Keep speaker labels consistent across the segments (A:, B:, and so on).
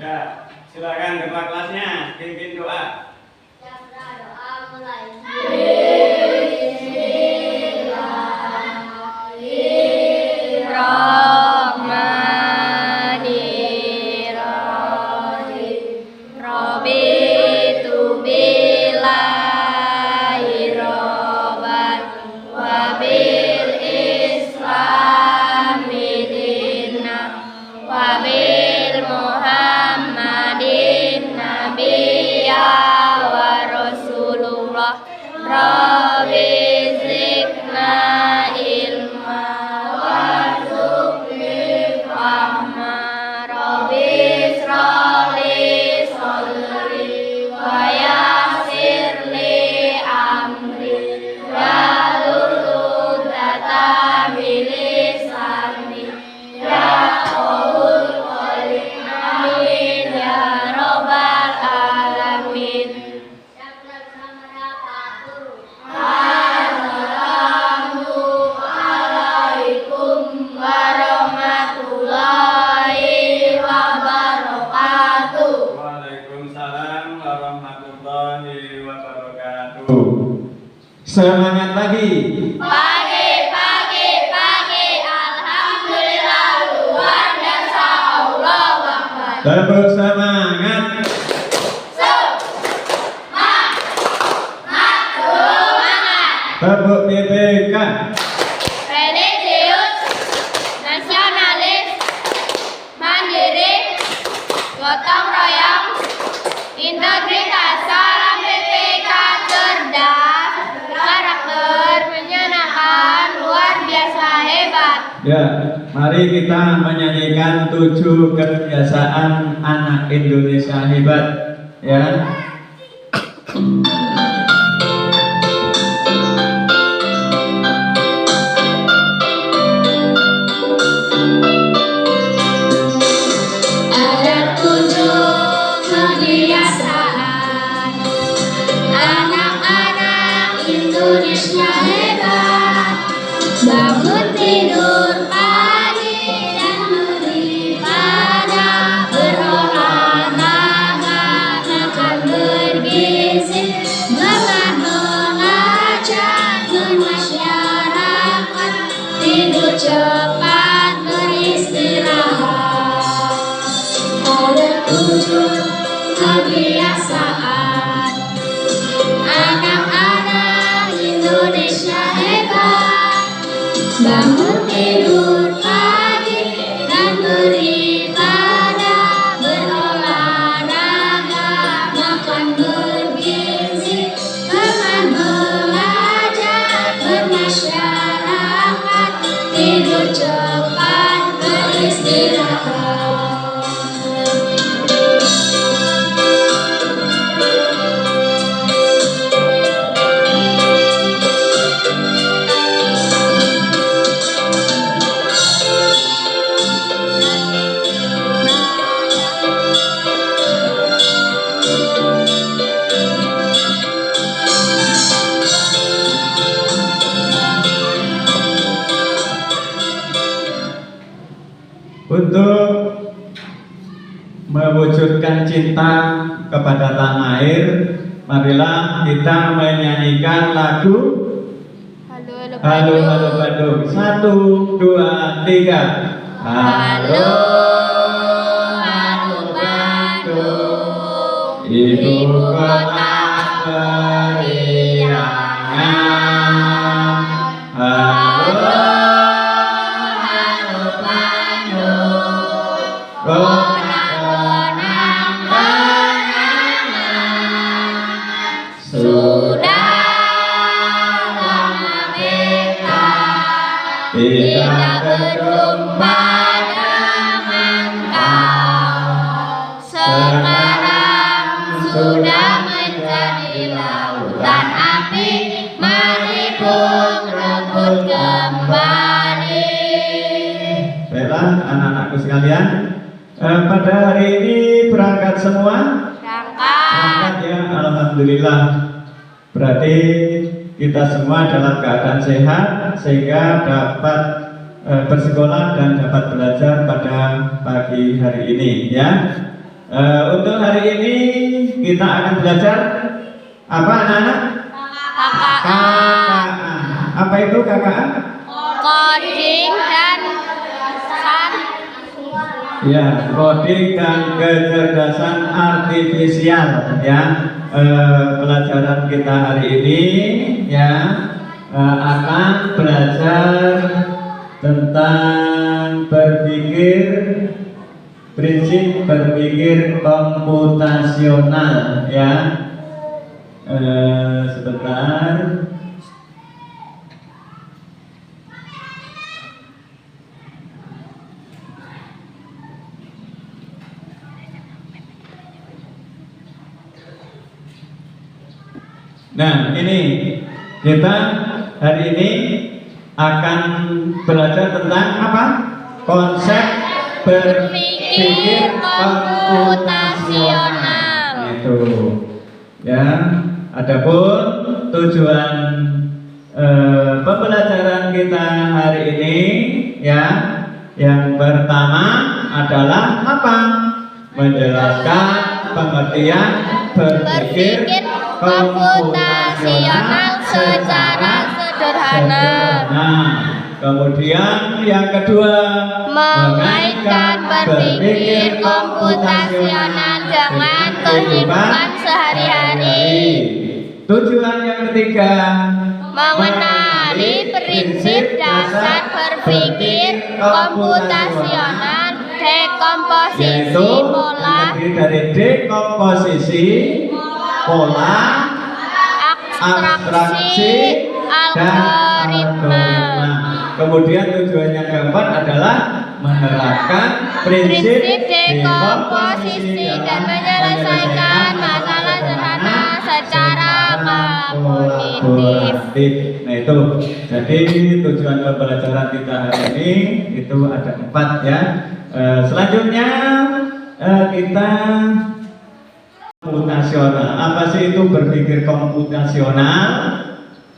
A: Ya, silakan ketua kelasnya pimpin doa.
B: Doa mulai.
A: Semangat pagi.
B: Pagi, alhamdulillah luar biasa, Allahu Akbar.
A: Tepuk semangat. Tepuk TPK.
B: Religius, nasionalis, mandiri, gotong royong, integritas, salam PPK cerdas, karakter menyenangkan, luar biasa hebat.
A: Ya, mari kita menyanyikan 7 kebiasaan anak Indonesia hebat. Ya.
B: Ada 7 kebiasaan anak-anak Indonesia hebat. Bangun tidur pagi dan beribadah, berolahraga, makan bergizi, belajar bermasyarakat, tidur cepat, beristirahat. Ada 7 kebiasaan anak-anak Indonesia hebat. Bangun tidur pagi dan beribadah, berolahraga, makan bergizi, belajar bermasyarakat, tidur cepat, beristirahat.
A: Untuk mewujudkan cinta kepada tanah air, marilah kita menyanyikan lagu Halo Halo Bandung. 1, 2, 3. Halo Halo Bandung, ibu kota periangan. Halo Halo Bandung,
B: Sudah lama beta tidak berjumpa dengan kau. Sekarang sudah menjadi lautan api, mari pun rebut kembali.
A: Baiklah anak-anakku sekalian, pada hari ini berangkat semua? Berangkat ya, alhamdulillah. Berarti kita semua dalam keadaan sehat sehingga dapat bersekolah dan dapat belajar pada pagi hari ini ya. Untuk hari ini kita akan belajar apa anak-anak? KKA. Apa itu KKA?
B: Coding dan kecerdasan.
A: Ya, coding dan kecerdasan artifisial ya. Pelajaran kita hari ini ya akan belajar tentang prinsip berpikir komputasional ya. Sebentar. Nah, ini kita hari ini akan belajar tentang apa? Konsep berpikir komputasional. Itu. Ya, adapun tujuan pembelajaran kita hari ini ya, yang pertama adalah apa? Menjelaskan pengertian berpikir komputasional secara sederhana. Kemudian yang kedua, mengaitkan berpikir komputasional dengan kehidupan sehari-hari. Tujuan yang ketiga, mengenali prinsip dasar berpikir komputasional, dekomposisi pola, dari dekomposisi pola, abstraksi, dan algoritma. Kemudian tujuan yang keempat adalah menerapkan prinsip dekomposisi dan menyelesaikan masalah sederhana secara kolaboratif. Nah itu, jadi tujuan pembelajaran kita hari ini itu ada 4 ya. Selanjutnya kita komputasional. Apa sih itu berpikir komputasional?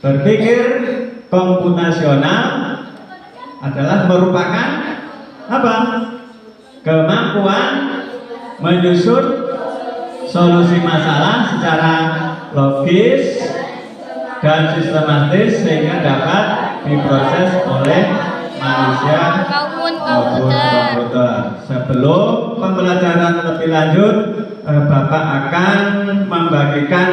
A: Berpikir komputasional adalah merupakan apa? Kemampuan menyusun solusi masalah secara logis dan sistematis sehingga dapat diproses oleh manusia maupun komputer. Sebelum pembelajaran lebih lanjut, Bapak akan membagikan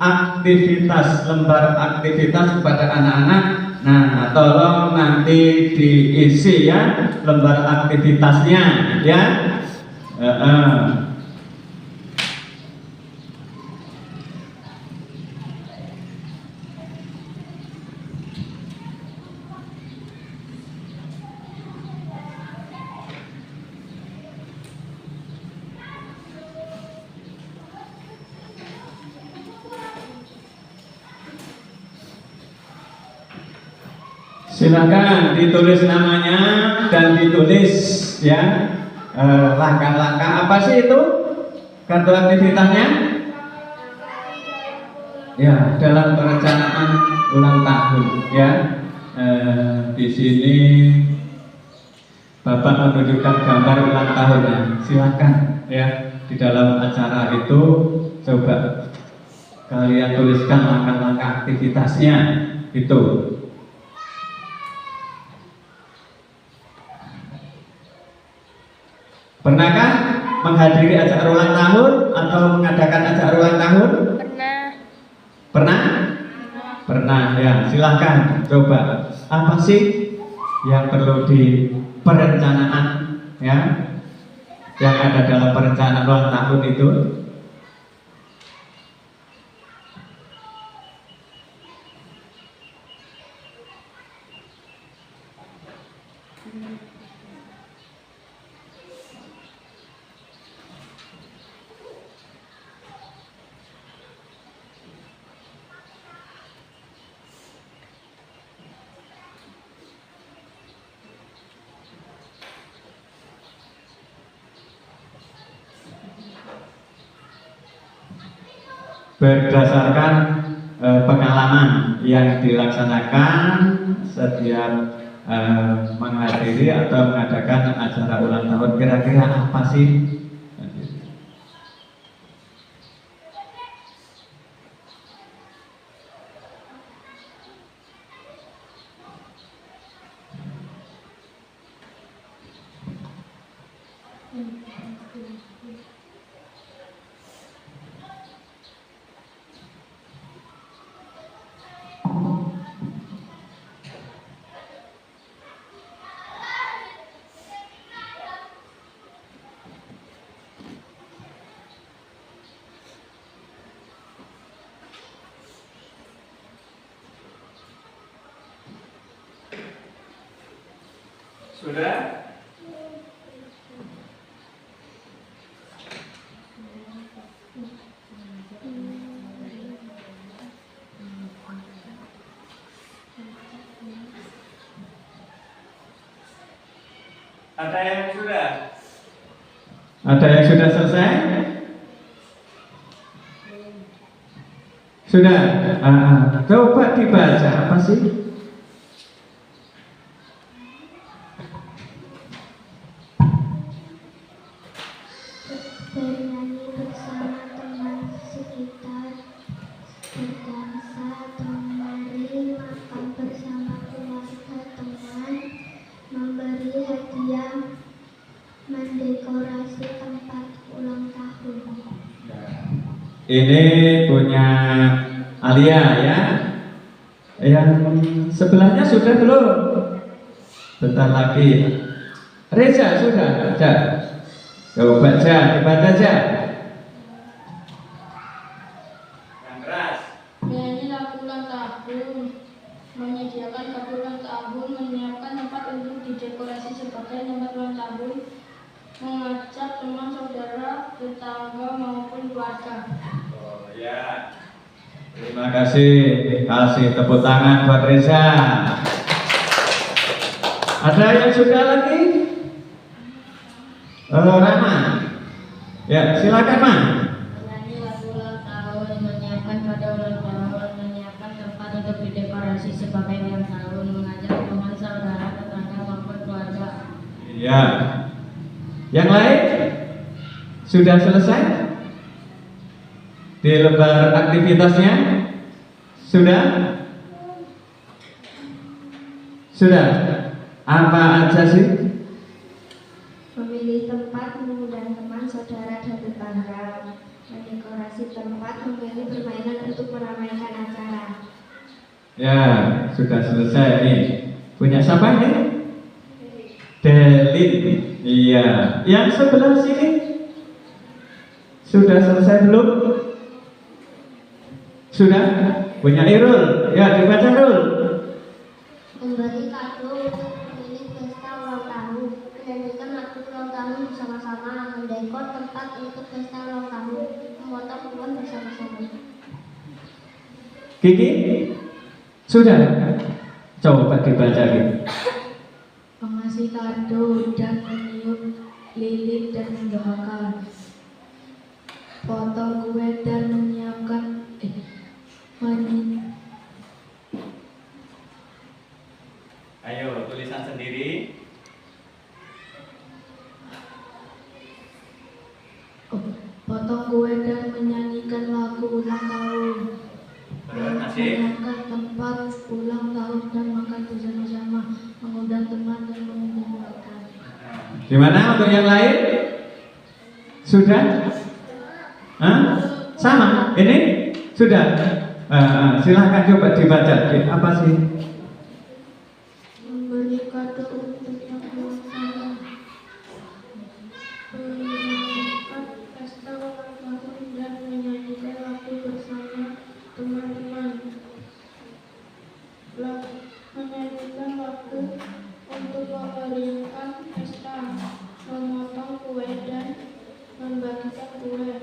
A: lembar aktivitas kepada anak-anak. Nah, tolong nanti diisi ya lembar aktivitasnya ya. Silakan ditulis namanya dan ditulis ya langkah-langkah apa sih itu kartu aktivitasnya ya dalam perencanaan ulang tahun ya. Di sini Bapak menunjukkan gambar ulang tahunnya. Silakan ya di dalam acara itu coba kalian tuliskan langkah-langkah aktivitasnya itu. Pernahkah menghadiri acara ulang tahun atau mengadakan acara ulang tahun?
B: Pernah.
A: Pernah? Pernah ya, silahkan coba. Apa sih yang perlu di perencanaan ya? Yang ada dalam perencanaan ulang tahun itu? Berdasarkan pengalaman yang dilaksanakan setiap menghadiri atau mengadakan acara ulang tahun, kira-kira apa sih Sudah? Ada yang sudah? Ada yang sudah selesai? Sudah? Coba dibaca apa sih?
C: Bernyanyi bersama teman sekitar, berdansa atau menari, makan bersama keluarga teman, memberi hadiah, mendekorasi tempat ulang tahun.
A: Ini punya Alia ya. Yang sebelahnya sudah belum? Bentar lagi. Reza sudah? Coba aja, dibaca aja. Yang keras.
D: Menyanyi lagu ulang tahun, menyediakan kado ulang tahun, menyiapkan tempat untuk didekorasi sebagai tempat ulang tahun, mengajak teman saudara, tetangga maupun keluarga.
A: Oh ya. Terima kasih. Kasih tepuk tangan buat Reza. Ada yang sudah lagi? Rama. Ya, silakan, Ma.
D: Menyanyi lagu ulang tahun, menyiapkan kado ulang tahun, menyiapkan tempat untuk didekorasi sebagai ulang tahun, mengajak teman saudara, tetangga maupun keluarga.
A: Iya. Yang lain? Sudah selesai? Di lembar aktivitasnya? Sudah? Sudah? Apa aja sih?
C: Memilih tempat, mengundang teman, saudara, dan tetangga, mendekorasi tempat, memilih permainan untuk meramaikan acara.
A: Ya, sudah selesai nih. Punya siapa ini? Delin. Iya. Yang sebelah sini? Sudah selesai belum? Sudah? Punya Irul. Ya, dibaca Irul.
C: Memberi kado untuk memilih pesta ulang tahun, menyanyikan lagu ulang tahun bersama-sama, mendekor tempat untuk pesta ulang tahun, memotong kebun bersama-sama.
A: Kiki? Sudah? Coba dibaca gitu.
D: Mengasih kado dan meniup lilin dan mendoakan, potong kue dan menyiapkan
A: Ayo, tulisan sendiri.
D: potong kue dan menyanyikan lagu ulang tahun, menyiapkan tempat ulang tahun dan makan bersama-sama, mengundang teman dan mengundang keluarga.
A: Gimana untuk yang lain? Sudah? Hah? Sama? Ini? Sudah? Silahkan coba dibaca. Apa sih?
C: Memberi kado untuk yang ulang tahun, menyiapkan pesta ulang tahun dan menyanyikan lagu bersama teman-teman, menyanyikan lagu untuk memeriahkan pesta, memotong kue dan membagikan kue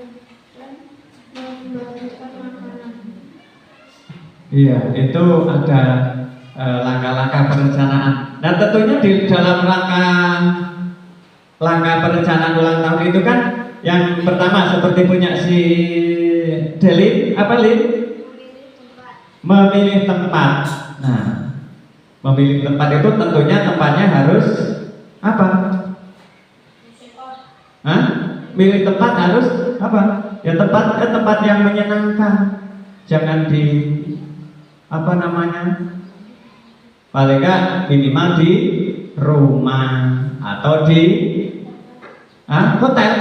C: dan membagikan makanan.
A: Iya, itu ada langkah-langkah perencanaan. Nah, tentunya di dalam langkah perencanaan ulang tahun itu kan yang pertama seperti punya si Delin, apa Lin? Memilih tempat. Nah, memilih tempat itu tentunya tempatnya harus apa? Hah? Milih tempat harus apa? Ya tempat yang menyenangkan. Jangan di apa namanya? Paling nggak minimal di rumah atau di Hotel.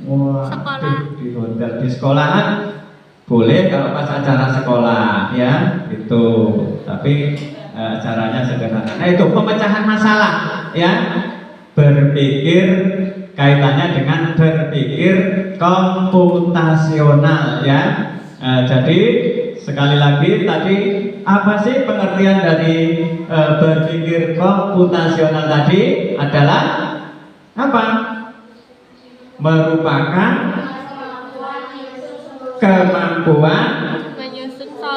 A: Wah,
B: Sekolah.
A: di hotel, di sekolahan boleh kalau pas acara sekolah ya itu, tapi caranya sederhana. Nah itu pemecahan masalah ya, berpikir kaitannya dengan berpikir komputasional ya. Jadi sekali lagi tadi apa sih pengertian dari berpikir komputasional tadi adalah apa? Merupakan kemampuan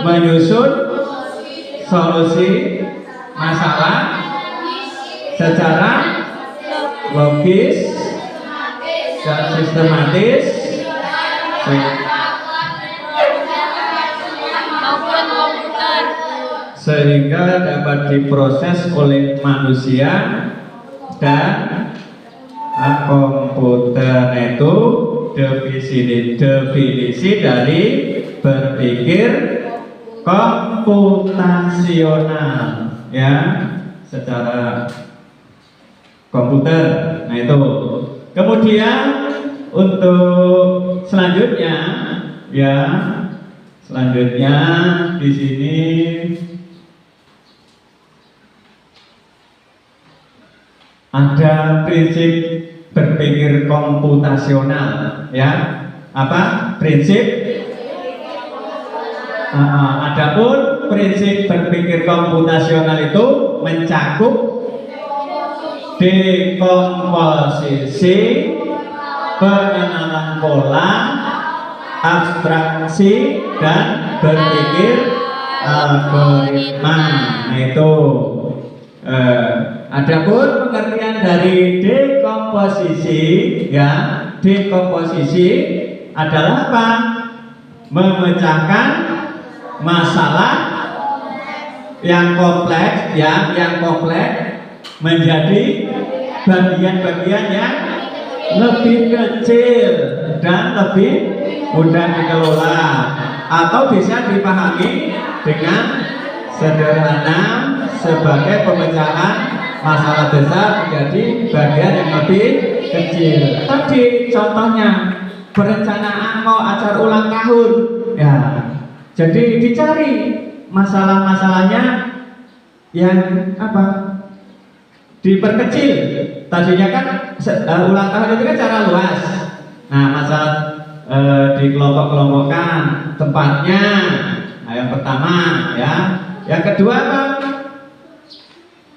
A: menyusun solusi masalah secara logis dan sistematis
B: maupun komputer
A: sehingga dapat diproses oleh manusia dan komputer. Itu definisi dari berpikir komputasional ya, secara komputer. Nah itu. Kemudian untuk selanjutnya ya, selanjutnya di sini ada prinsip berpikir komputasional ya. Apa prinsip? Adapun prinsip berpikir komputasional itu mencakup dekomposisi, pengenalan pola, abstraksi, dan berpikir algoritma. Nah itu. Adapun pengertian dari dekomposisi ya, dekomposisi adalah apa? Memecahkan masalah yang kompleks ya, yang kompleks menjadi bagian-bagian yang lebih kecil dan lebih mudah dikelola, atau bisa dipahami dengan sederhana sebagai pemecahan masalah besar menjadi bagian yang lebih kecil. Tadi contohnya perencanaan mau acara ulang tahun ya, jadi dicari masalah-masalahnya yang apa, diperkecil. Tadinya kan ulang tahun itu kan cara luas. Nah masalah dikelompok-kelompokkan tempatnya. Nah, yang pertama ya. Yang kedua apa?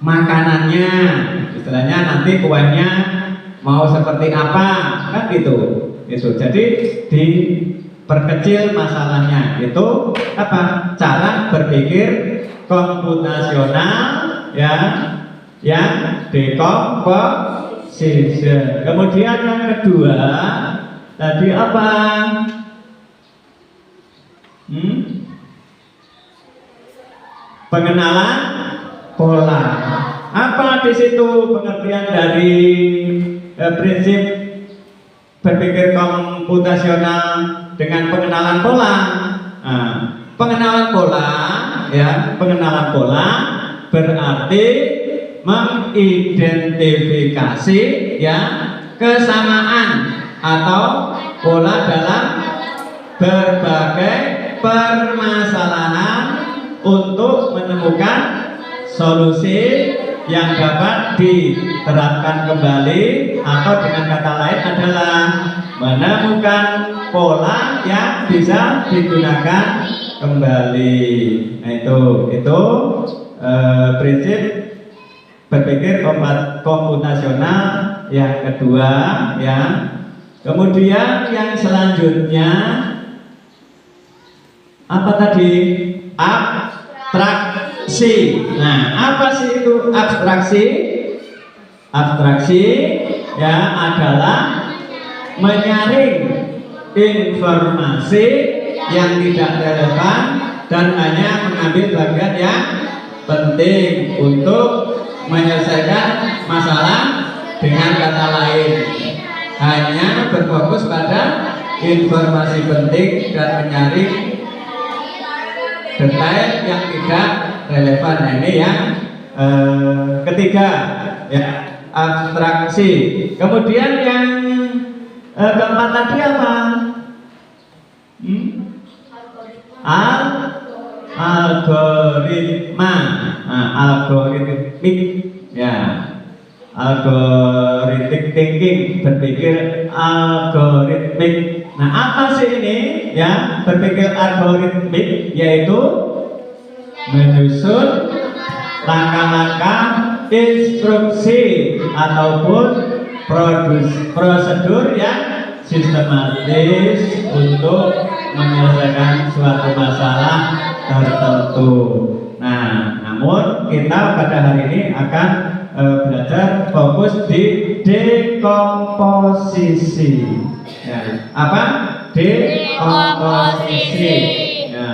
A: Makanannya, istilahnya nanti kuenya mau seperti apa, kan gitu. Itu jadi diperkecil masalahnya. Itu apa? Cara berpikir komputasional ya, yang dekomposisi. Kemudian yang kedua tadi apa? Pengenalan pola. Apa di situ pengertian dari prinsip berpikir komputasional dengan pengenalan pola? Nah, pengenalan pola ya, pengenalan pola berarti mengidentifikasi ya kesamaan atau pola dalam berbagai permasalahan untuk menemukan solusi yang dapat diterapkan kembali, atau dengan kata lain adalah menemukan pola yang bisa digunakan kembali. Nah itu prinsip berpikir komputasional yang kedua ya. Kemudian yang selanjutnya apa tadi? Abstraksi. Nah, apa sih itu abstraksi? Abstraksi ya adalah menyaring informasi yang tidak relevan dan hanya mengambil bagian yang penting untuk menyelesaikan masalah. Dengan kata lain, hanya berfokus pada informasi penting dan menyaring detail yang tidak relevan. Nah, ini yang ketiga ya. abstraksi. Kemudian yang keempat tadi apa? Algoritma. Nah, algoritmik ya. Algoritmic thinking, berpikir algoritmik. Nah, apa sih ini? Ya, berpikir algoritmik yaitu menyusun langkah-langkah instruksi ataupun prosedur yang sistematis untuk menyelesaikan suatu masalah tertentu. Nah, namun kita pada hari ini akan belajar fokus di dekomposisi. Ya, apa? Dekomposisi. Ya,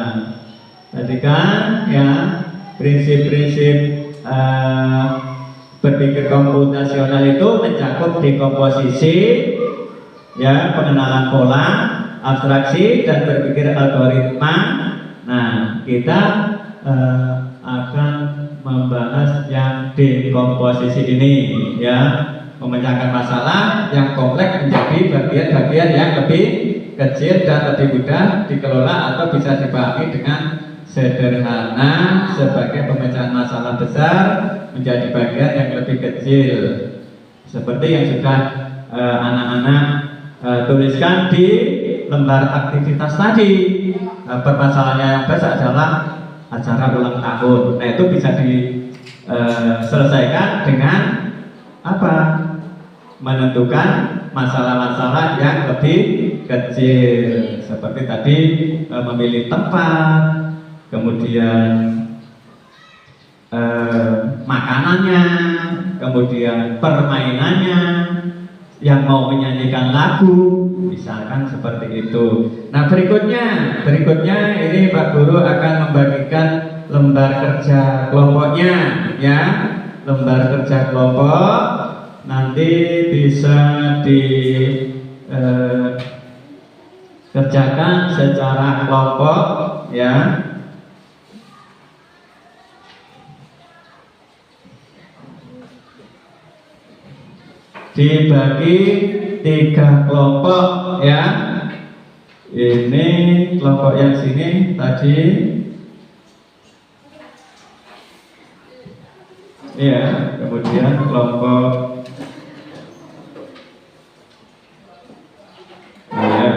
A: tadi kan ya prinsip-prinsip berpikir komputasional itu mencakup dekomposisi, ya, pengenalan pola, abstraksi, dan berpikir algoritma. Nah, kita akan membahas yang dekomposisi ini, ya, memecahkan masalah yang kompleks menjadi bagian-bagian yang lebih kecil dan lebih mudah dikelola atau bisa dipahami dengan sederhana sebagai pemecahan masalah besar menjadi bagian yang lebih kecil, seperti yang sudah anak-anak tuliskan di lembar aktivitas tadi. Permasalahannya yang besar adalah acara ulang tahun. Nah, itu bisa diselesaikan dengan apa? Menentukan masalah-masalah yang lebih kecil, seperti tadi memilih tempat, kemudian makanannya, kemudian permainannya, yang mau menyanyikan lagu, misalkan seperti itu. Nah, berikutnya ini Pak Guru akan membagikan lembar kerja kelompoknya, ya, lembar kerja kelompok nanti bisa dikerjakan secara kelompok, ya. Dibagi 3 kelompok, ya. Ini kelompok yang sini tadi, ya. Kemudian kelompok, ya.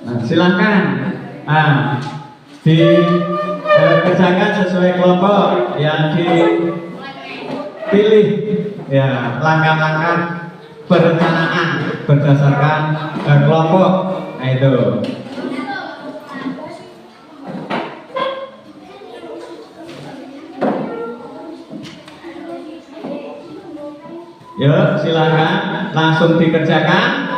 A: Nah, silakan. Dikerjakan sesuai kelompok yang dipilih, ya, langkah-langkah perencanaan berdasarkan kelompok. Nah, itu. Yuk, silakan langsung dikerjakan.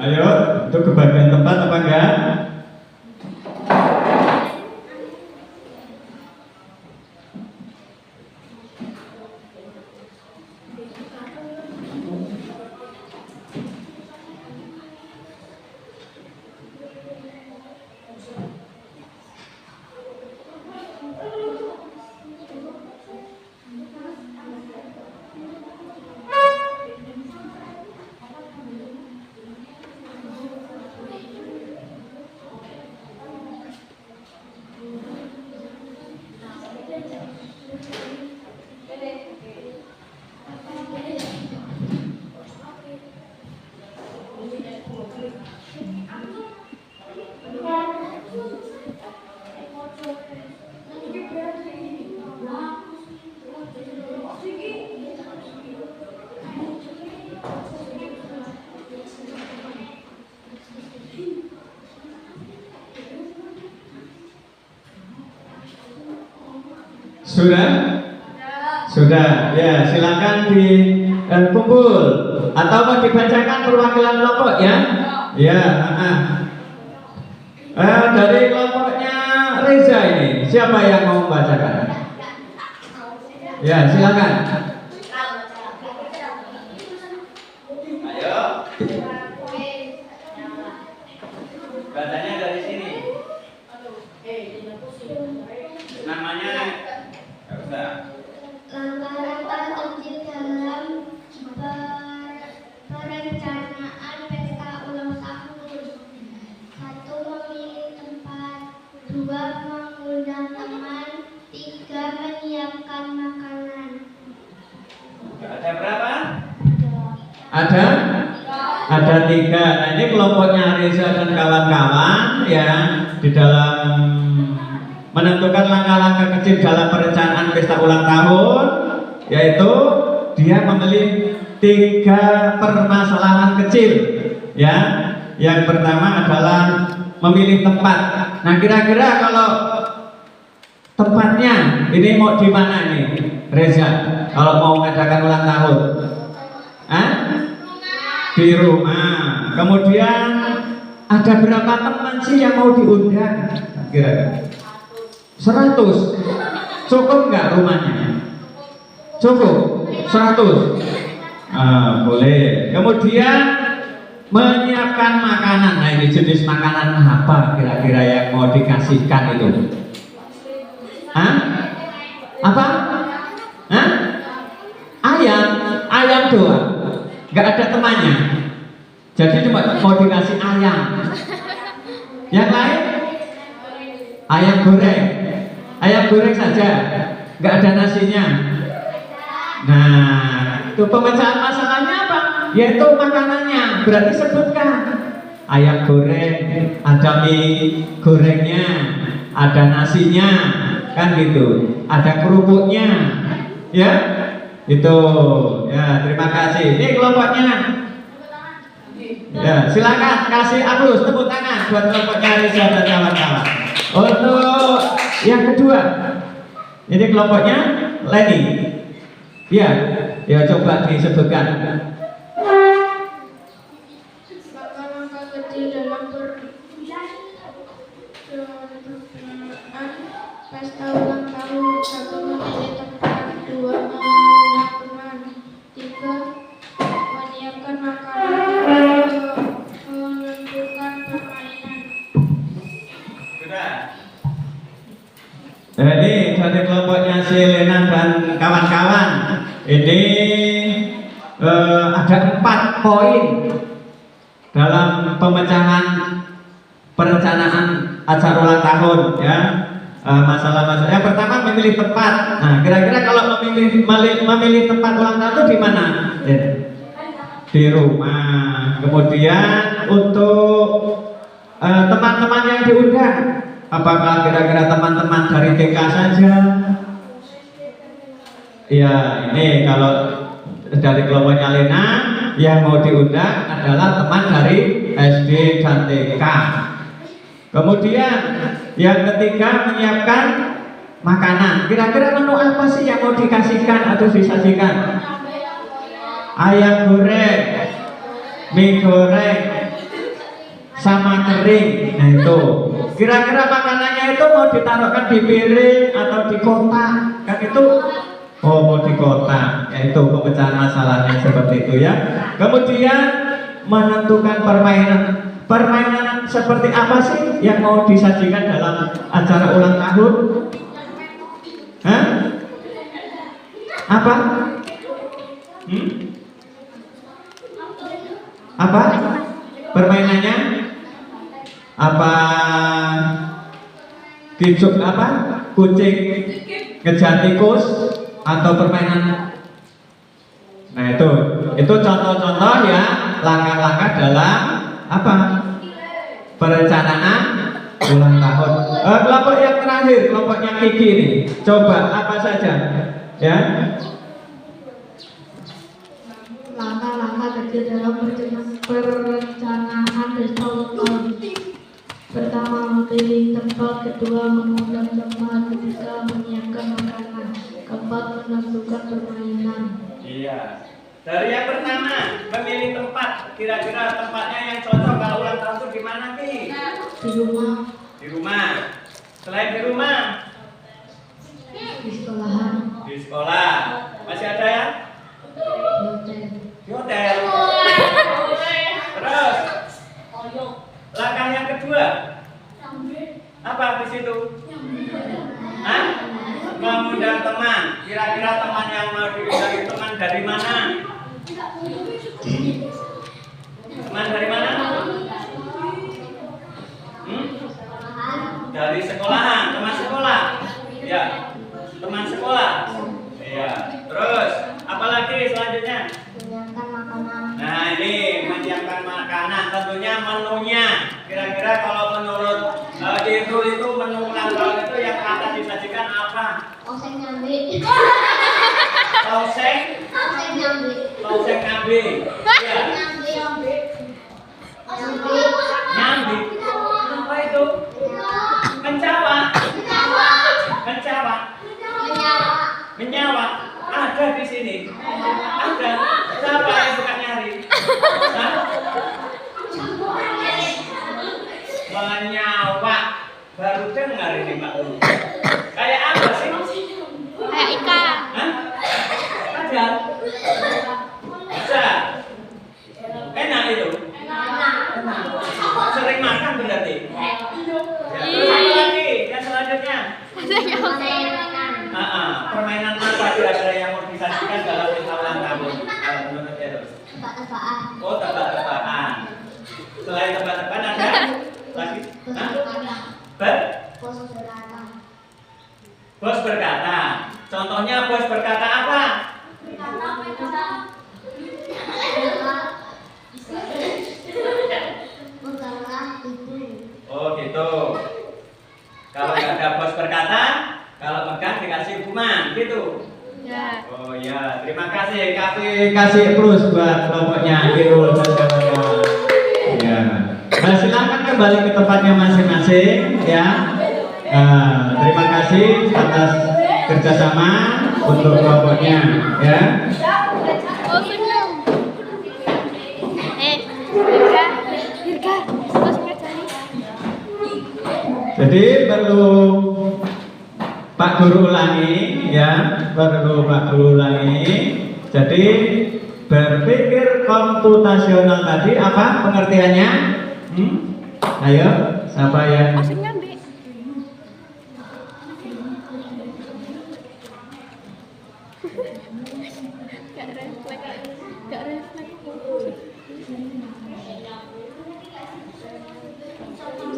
A: Ayo, itu kebagian tempat apa enggak? Sudah? Sudah, ya, silakan dikumpul atau mau dibacakan perwakilan kelompok, ya? Ya, dari kelompoknya Reza ini, siapa yang mau membacakan? Ya, silakan. Ayo. Ada 3. Nah, ini kelompoknya Reza dan kawan-kawan ya, di dalam menentukan langkah-langkah kecil dalam perencanaan pesta ulang tahun, yaitu dia memilih 3 permasalahan kecil ya. Yang pertama adalah memilih tempat. Nah, kira-kira kalau tempatnya ini mau di mana nih Reza kalau mau mengadakan ulang tahun? Hah? Di rumah. Kemudian ada berapa teman sih yang mau diundang? Kira-kira 100. Cukup nggak rumahnya? Cukup 100. Boleh. Kemudian menyiapkan makanan. Nah, ini jenis makanan apa kira-kira yang mau dikasihkan itu? Hah? Apa? Hah? Ayam doang. Nggak ada temannya. Jadi cuma mau dikasih ayam. Yang lain? Ayam goreng. Ayam goreng saja. Nggak ada nasinya. Nah, itu pemecahan masalahnya apa? Yaitu makanannya. Berarti sebutkan. Ayam goreng, ada mie gorengnya, ada nasinya, kan gitu. Ada kerupuknya. Ya? Itu. Ya, terima kasih. Ini kelompoknya. Ya, silakan kasih aplaus, tepuk tangan buat kelompoknya Reza dan kawan-kawan. Untuk yang kedua, ini kelompoknya Leni. Ya, ya coba disebutkan.
D: Langkah-langkah kecil dalam perencanaan pesta ulang tahun. 1. Memilih tempat. 2. Mengundang teman. 3. Menyiapkan makanan. 4. Menentukan permainan.
A: Sudah. Jadi dari kelompoknya Selena dan kawan-kawan ini ada 4 poin dalam pemecahan perencanaan acara ulang tahun ya. Masalah-masalah yang pertama memilih tempat. Nah, kira-kira kalau memilih tempat ulang tahun itu di mana? Di rumah. Kemudian untuk teman-teman yang diundang, apakah kira-kira teman-teman dari TK saja? Ya, ini kalau dari kelompoknya Lena yang mau diundang adalah teman dari SD dan TK. Kemudian yang ketiga menyiapkan makanan. Kira-kira menu apa sih yang mau dikasihkan atau disajikan? Ayam goreng, mie goreng, sama kering. Nah itu. Kira-kira makanannya itu mau ditaruhkan di piring atau di kotak? Kan itu. Oh, mau di kotak. Ya itu pemecahan masalahnya seperti itu ya. Kemudian menentukan permainan. Permainan seperti apa sih yang mau disajikan dalam acara ulang tahun? Hah? Apa? Apa? Permainannya? Apa? Kicuk apa? Kucing ngejar tikus atau permainan? Nah itu contoh-contoh ya langkah-langkah dalam apa? Perencanaan ulang tahun. Kelompok yang terakhir, kelompoknya Kiki ini. Coba apa saja? Ya.
D: Langkah-langkah kecil dalam perencanaan pesta ulang tahun. Pertama, memilih tempat. Kedua, mengundang teman. Ketiga, menyiapkan makanan. Keempat, menentukan permainan.
A: Iya. Dari yang pertama, memilih tempat. Kira-kira tempatnya yang cocok kalau ulang tahun itu di mana, Ki?
D: Di rumah.
A: Di rumah. Selain di rumah?
D: Di sekolahan.
A: Di sekolah. Masih ada ya?
D: Di hotel.
A: Di hotel. Terus? Langkah yang kedua? Apa di situ? Hah? Mengundang teman. Kira-kira teman yang mau diundang itu teman dari mana? Teman dari mana? Dari sekolahan, teman sekolah. Ya, teman sekolah. Iya. Terus, apalagi selanjutnya?
C: Menyiapkan makanan.
A: Nah, ini menyiapkan menunya. Kira-kira kalau menurut Irul itu menu ulang tahun itu yang akan disajikan apa?
C: Oseng nyambi.
A: Tongseng?
C: Oseng nyambi.
A: Tongseng nyambi. Ya.
C: Nyambi. Nyambi.
A: Nyambi. Apa itu? Mencawa. Mencawa. Menyawa. Ada di sini. Ada. Siapa yang suka nyari? Hah? Menyawa. Baru dengar ini Mbak Ulu. Kayak apa sih?
B: Kayak ikan.
A: Hah? Ada. Bisa. Enak itu. Enak. Sering makan berarti. Ya. Terus apa lagi? Yang selanjutnya. Permainan apa kira-kira yang mau disajikan dalam pesta ulang tahun? Kalau menurut Eros.
C: Tebak-tebakan.
A: Oh, tebak-tebakan. Selain tebak-tebakan ada lagi? Hah?
C: Bos berkata.
A: Bos berkata. Contohnya bos berkata apa?
C: Bukanlah ibu.
A: Oh gitu. Kalau nggak ada bos berkata, kalau megang dikasih hukuman, gitu.
B: Ya.
A: Oh ya, terima kasih. Kasih plus buat kelompoknya Irul dan kawan-kawan. Ya. Nah, silakan kembali ke tempatnya masing-masing, ya. Terima kasih atas kerjasama untuk kelompoknya, ya.
B: Oh, senang. Dirga. Terus ngajari.
A: Jadi perlu Pak Guru ulangi, ya, perlu Pak Guru ulangi. Jadi berpikir komputasional tadi apa pengertiannya? Ayo, siapa yang?
B: Asing nyambi. Gak refleks. Gak refleks.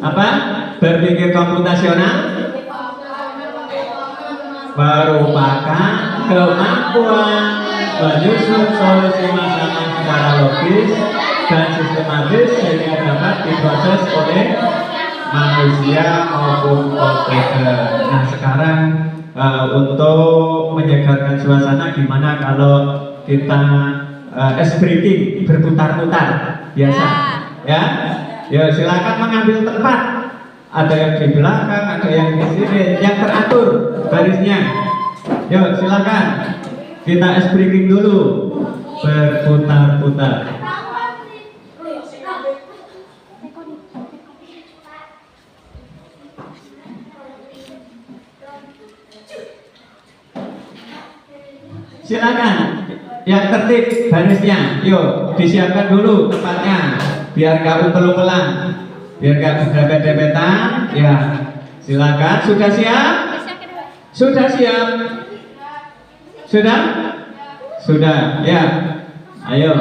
A: Apa? Berpikir komputasional merupakan kemampuan menyusun solusi masalah secara logis dan sistematis sehingga dapat diproses oleh manusia maupun komputer. Nah, sekarang untuk menyegarkan suasana, gimana kalau kita ice breaking, berputar-putar biasa, ya? Ya, silakan mengambil tempat. Ada yang di belakang, ada yang di sini, yang teratur barisnya. Yuk, silakan. Kita ice breaking dulu. Berputar-putar. Silakan. Yang tertib barisnya. Yuk, disiapkan dulu tempatnya. Biar gak umpel-umpelan, biar gak berdempet-dempetan. Ya, silakan. Sudah siap? Sudah siap? Sudah? Sudah. Ya. Ayo.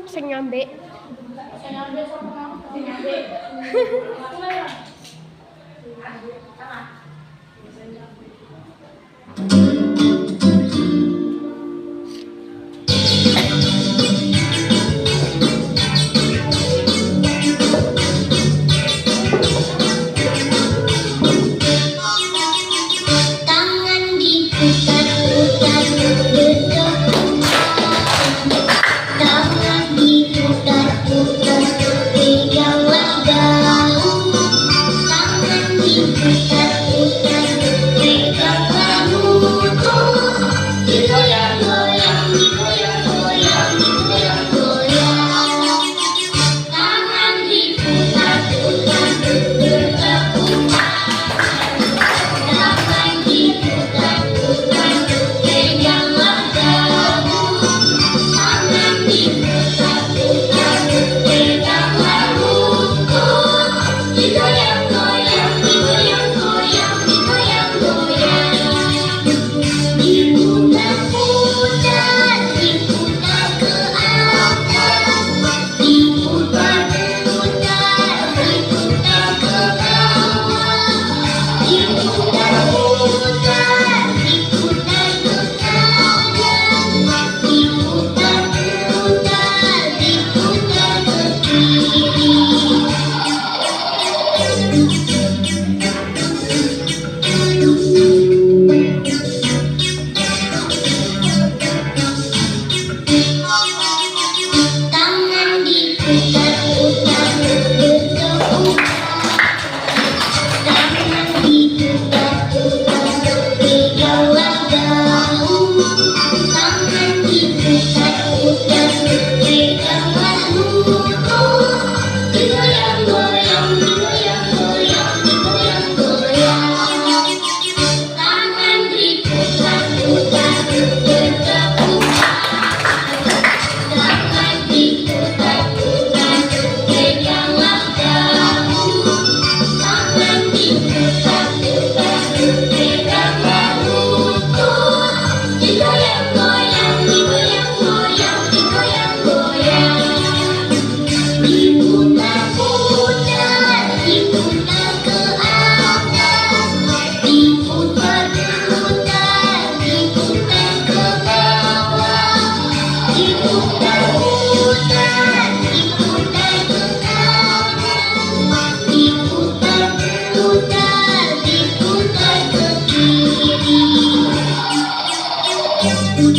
B: Sing nyambi.
C: Tangan diputar-putar, duduk. Tangan diputar-putar, pegang daun.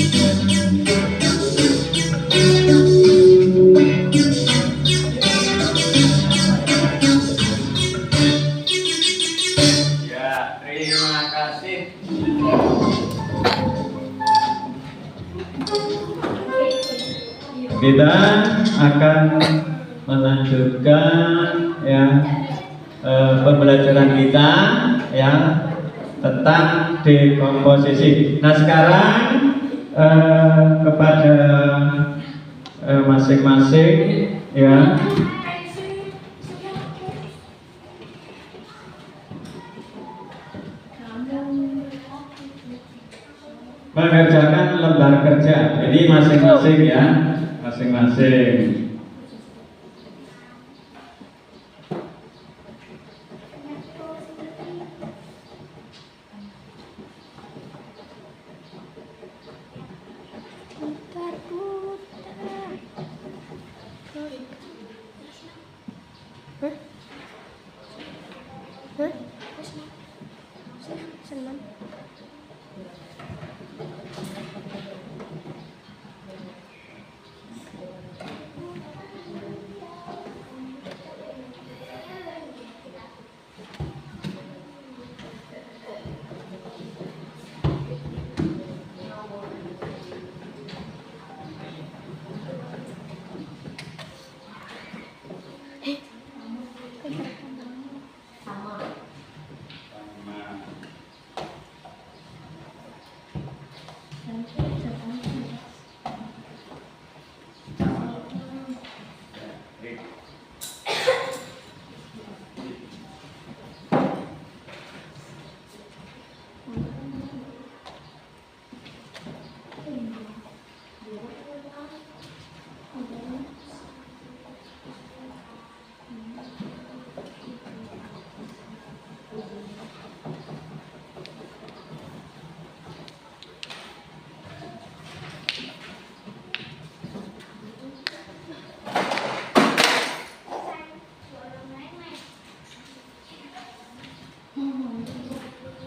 A: Ya, terima kasih. Kita akan melanjutkan ya pembelajaran kita ya tentang dekomposisi. Nah sekarang kepada masing-masing ya mengerjakan lembar kerja. Jadi masing-masing ya, masing-masing.
B: Senang.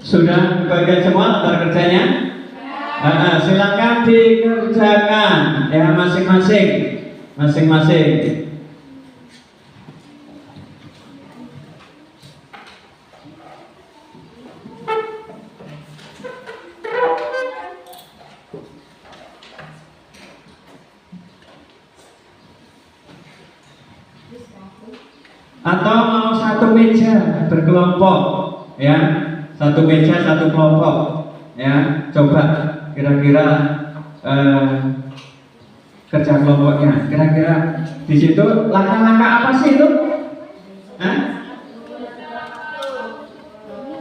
A: Sudah bagian semua lembar kerjanya? Silakan dikerjakan ya masing-masing, masing-masing. Atau mau satu meja berkelompok ya, satu meja satu kelompok ya, coba kira-kira kerja kelompoknya, kira-kira di situ langkah-langkah apa sih itu?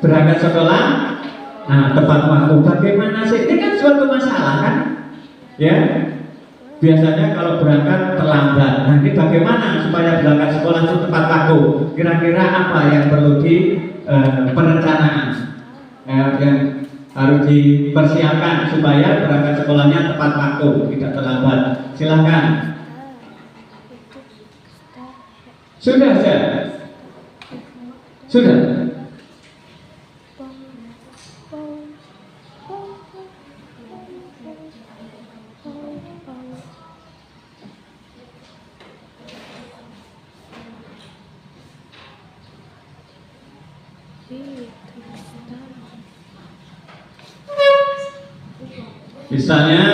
A: Berangkat sekolah, nah tepat waktu, bagaimana sih? Ini kan suatu masalah kan, ya. Biasanya kalau berangkat terlambat, nah ini bagaimana supaya berangkat sekolah itu tepat waktu? Kira-kira apa yang perlu di perencanaan yang harus dipersiapkan supaya berangkat sekolahnya tepat waktu, tidak terlambat? Silahkan. Sudah, sudah. Misalnya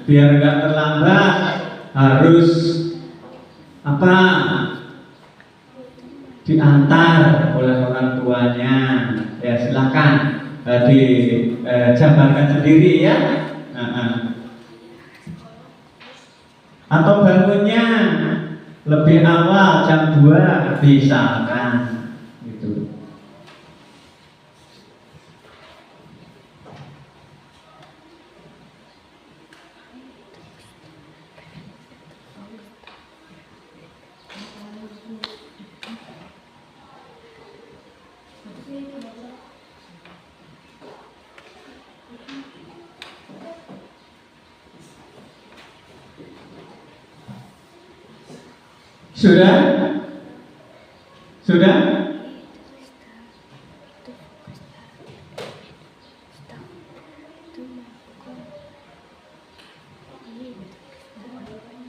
A: biar nggak terlambat harus apa, diantar oleh orang tuanya ya, silakan dijabarkan sendiri ya. Atau bangunnya lebih awal jam 2 misalkan gitu. Sudah? Sudah?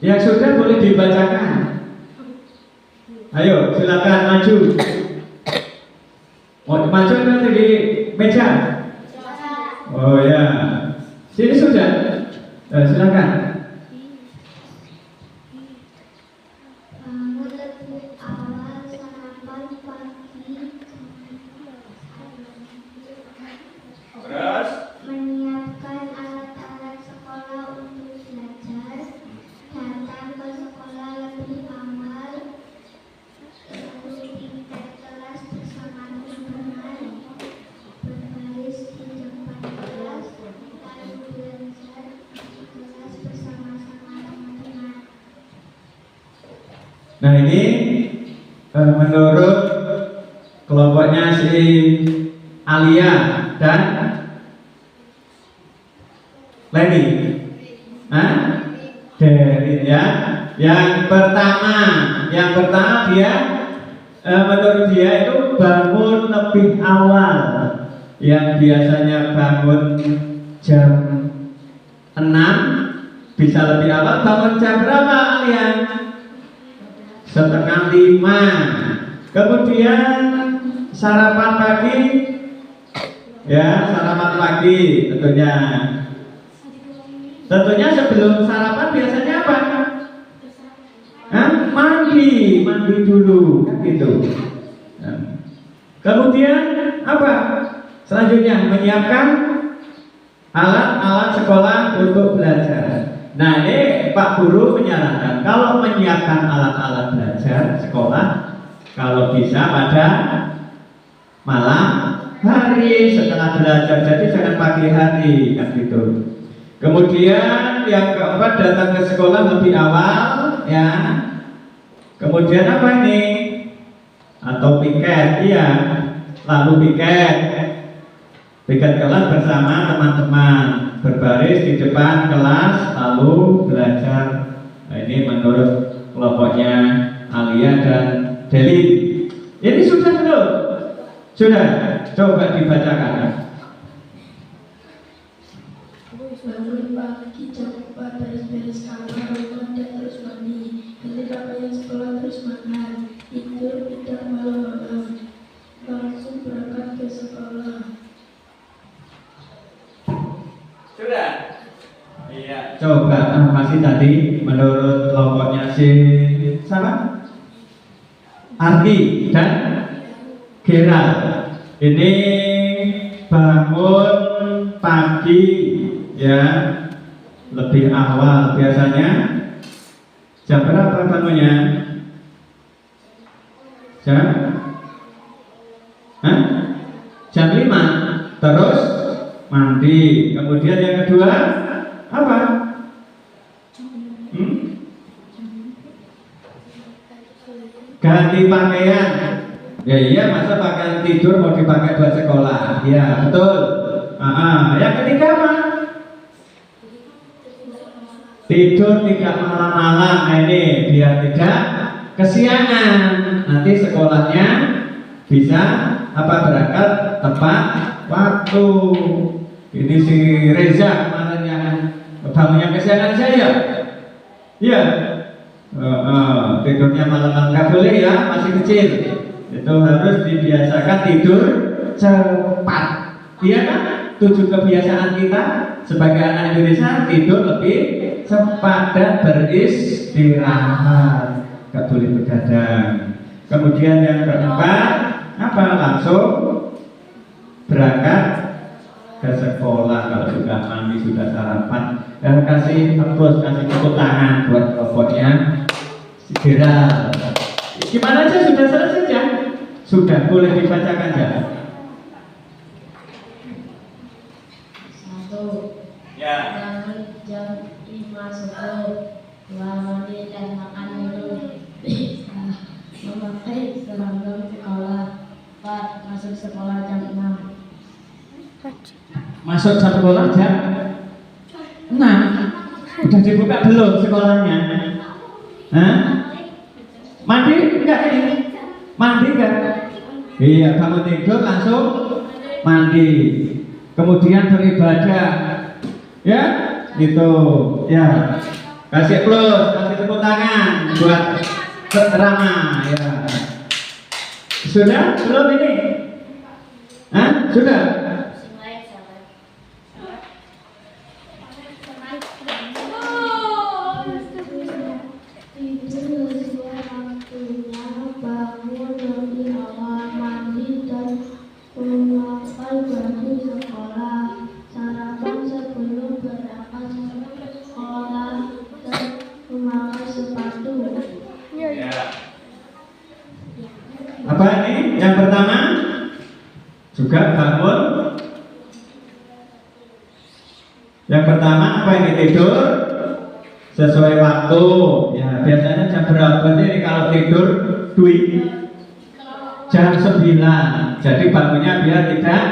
A: Yang sudah boleh dibacakan. Ayo, silakan maju. Mau maju nanti di meja. Oh ya, sini sudah. Silakan.
C: Bangun lebih awal, sarapan pagi,
A: Terus.
C: menyiapkan alat-alat sekolah untuk belajar, datang ke sekolah lebih awal, lalu tingkat kelas bersama teman-teman, berbaris di depan kelas, lalu belajar di kelas bersama-sama teman-teman.
A: Nah ini menurut kelompoknya si Alia dan Leni. Derin ya. Yang pertama dia menurut dia itu bangun lebih awal. Yang biasanya bangun jam 6 bisa lebih awal, bangun jam berapa Alia? 4:30. Kemudian sarapan pagi, ya sarapan pagi tentunya sebelum sarapan biasanya apa? Mandi dulu kan gitu. Kemudian apa? Selanjutnya menyiapkan alat-alat sekolah untuk belajar. Nah ini Pak Guru menyarankan kalau menyiapkan alat-alat belajar sekolah, kalau bisa pada malam hari setelah belajar, jadi jangan pagi hari kan gitu. Kemudian yang keempat datang ke sekolah lebih awal ya. Kemudian apa ini? Atau piket, iya. Lalu piket kelas bersama teman-teman, berbaris di depan kelas lalu belajar. Nah, ini menurut kelompoknya Alia dan Deli. Ini sudah belum? Sudah. Coba dibacakan.
D: Bangun pagi jam 4, beres-beres kamar, rumah dan terus mandi. Ketika pengen sekolah terus makan, tidur tidak malam-malam, langsung berangkat ke sekolah.
A: Sudah. Iya. Coba masih tadi menurut kelompoknya si siapa? Ardi dan Gerald. Ini bangun pagi ya lebih awal, biasanya jam berapa bangunnya? Jam 5. Terus mandi. Kemudian yang kedua apa? Ganti pakaian. Ya iya, masa pakaian tidur mau dipakai buat sekolah? Ya betul. Yang ketiga apa? Tidur tidak malam-malam. Nah, ini biar tidak kesiangan. Nanti sekolahnya bisa berangkat tepat waktu. Ini si Reza kemarin yang bangunnya kesiangan saya. Iya. Tidurnya malam-malam nggak boleh ya, masih kecil. Itu harus dibiasakan tidur cepat. Iya kan? 7 kebiasaan kita sebagai anak Indonesia, tidur lebih cepat dan beristirahat. Nggak boleh begadang. Kemudian yang keempat apa? Langsung berangkat ke sekolah. Kalau sudah mandi, sudah sarapan, dan kasih tepuk tangan buat kelompoknya segera. Gimana aja, sudah selesai ya? Sudah, boleh dibacakan ya?
C: 1.
A: Ya.
C: Bangun jam 5 subuh, mandi dan makan minum, memakai seragam sekolah. 4. Masuk sekolah jam 6.
A: Masuk sekolah jam 6. Udah dibuka belum sekolahnya? Mandi enggak ini? Mandi enggak? Iya, bangun tidur langsung mandi. Kemudian beribadah. Ya, gitu. Ya. Kasih plus, kasih tepuk tangan buat Rama ya. Sudah? Belum ini? Hah? Sudah?
C: Tidur usia waktunya, bangun lebih awal, mandi dan memakai baju sekolah, sarapan sebelum berangkat sekolah dan memakai sepatu.
A: Ya. Apa ini? Yang pertama juga bangun. Yang pertama apa ini? Tidur sesuai waktu. Ya, biasanya jam berapa sih kalau tidur? Dwi jam 9. Jadi bangunnya biar tidak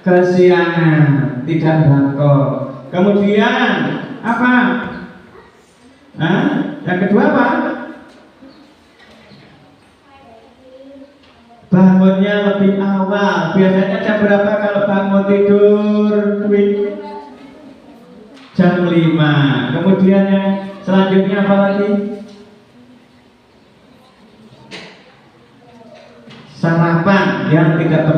A: kesiangan, tidak bangkok. Kemudian apa? Hah? Yang kedua apa? Bangunnya lebih awal. Biasanya jam berapa kalau bangun tidur? Dwi? Jam 5. Kemudian yang selanjutnya apa lagi? Sarapan yang tidak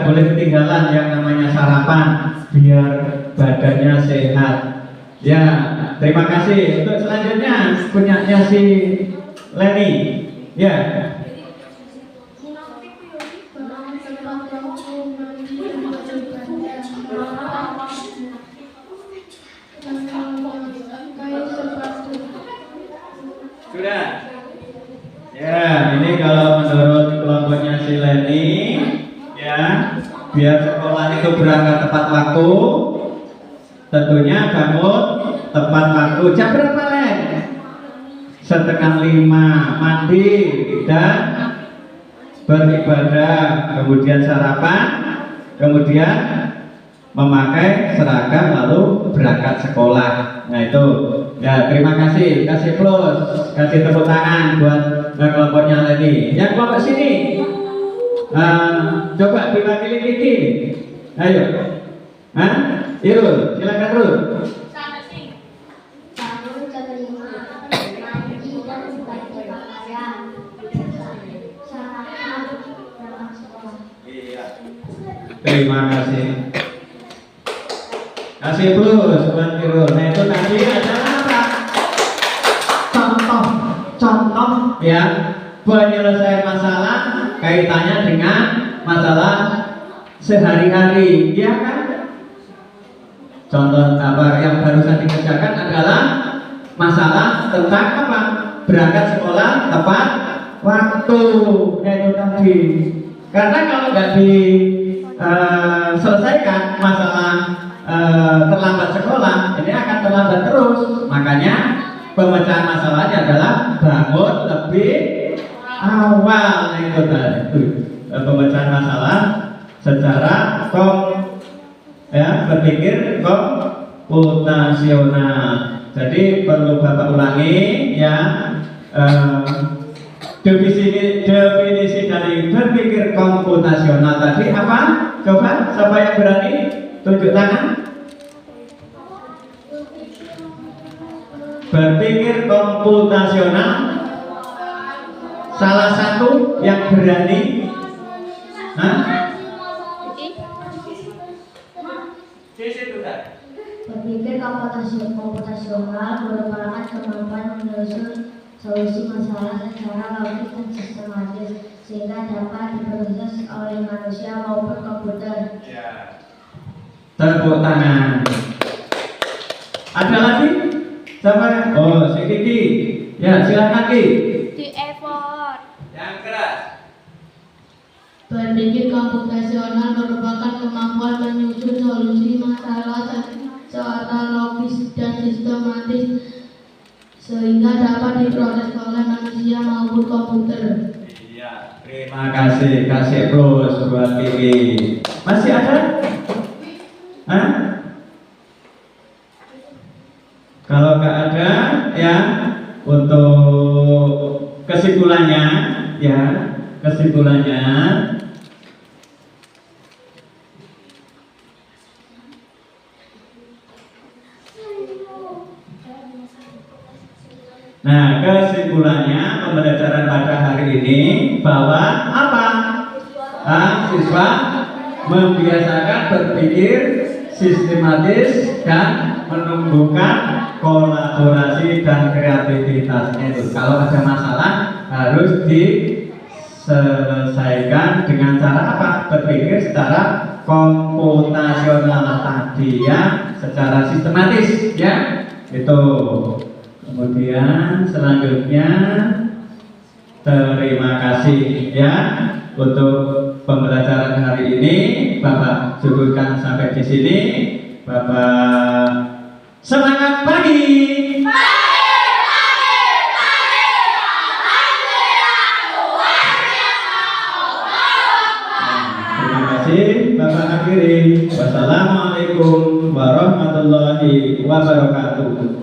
A: boleh ketinggalan yang namanya sarapan biar badannya sehat. Ya, terima kasih. Untuk selanjutnya punyanya si Leni. Ya. Sudah. Ya, ini kalau menurut kelompoknya si Leni, ya, biar sekolah itu berangkat tepat waktu, tentunya bangun tepat waktu. Jam berapa, Len? 4:30, mandi dan beribadah, kemudian sarapan, kemudian memakai seragam lalu berangkat sekolah. Nah itu, ya terima kasih, kasih plus, kasih tepuk tangan buat kelompoknya Leni. Yang kelompok sini, coba diwakili Kiki. Ayo, Hah? Irul, silakan Irul.
C: Bangun jam 5, mandi dan ganti pakaian, sarapan, berangkat sekolah.
A: Iya. Terima kasih. Kasih plus buat Irul. Nah itu tadi adalah apa? Contoh ya, penyelesaian masalah kaitannya dengan masalah sehari-hari, ya kan? Contoh apa yang barusan dikerjakan adalah masalah tentang apa? Berangkat sekolah tepat waktu. Ya itu tadi. Karena kalau nggak diselesaikan masalah terlambat sekolah, ini akan terlambat terus. Makanya pemecahan masalahnya adalah bangun lebih awal. Itu tadi pemecahan masalah secara berpikir komputasional. Jadi perlu Bapak ulangi ya, definisi dari berpikir komputasional tadi apa? Coba siapa yang berani tunjuk tangan. Berpikir komputasional, salah satu yang berani. Hah?
C: Berpikir komputasional merupakan kemampuan menyusun solusi masalah secara logis dan sistematis sehingga dapat diproses oleh manusia maupun komputer.
A: Tepuk tangan. Ada lagi? Sama? Oh, si Kiki. Ya, silakan Ki.
B: Di effort.
A: Yang keras.
D: Berpikir komputasional merupakan kemampuan menyusun solusi masalah secara logis dan sistematis sehingga dapat diproses oleh manusia maupun komputer.
A: Iya, terima kasih. Kasih plus buat Kiki. Masih ada? Hah? Kalau nggak ada, ya untuk kesimpulannya, Nah, kesimpulannya pembelajaran pada hari ini bahwa apa? Siswa membiasakan berpikir sistematis dan menumbuhkan kolaborasi dan kreativitasnya itu. Kalau ada masalah harus diselesaikan dengan cara apa? Berpikir secara komputasional tadi ya, secara sistematis ya. Itu. Kemudian selanjutnya terima kasih ya untuk pembelajaran hari ini. Bapak cukupkan sampai di sini. Bapak semangat pagi. Terima kasih. Bapak akhiri. Wassalamualaikum warahmatullahi wabarakatuh.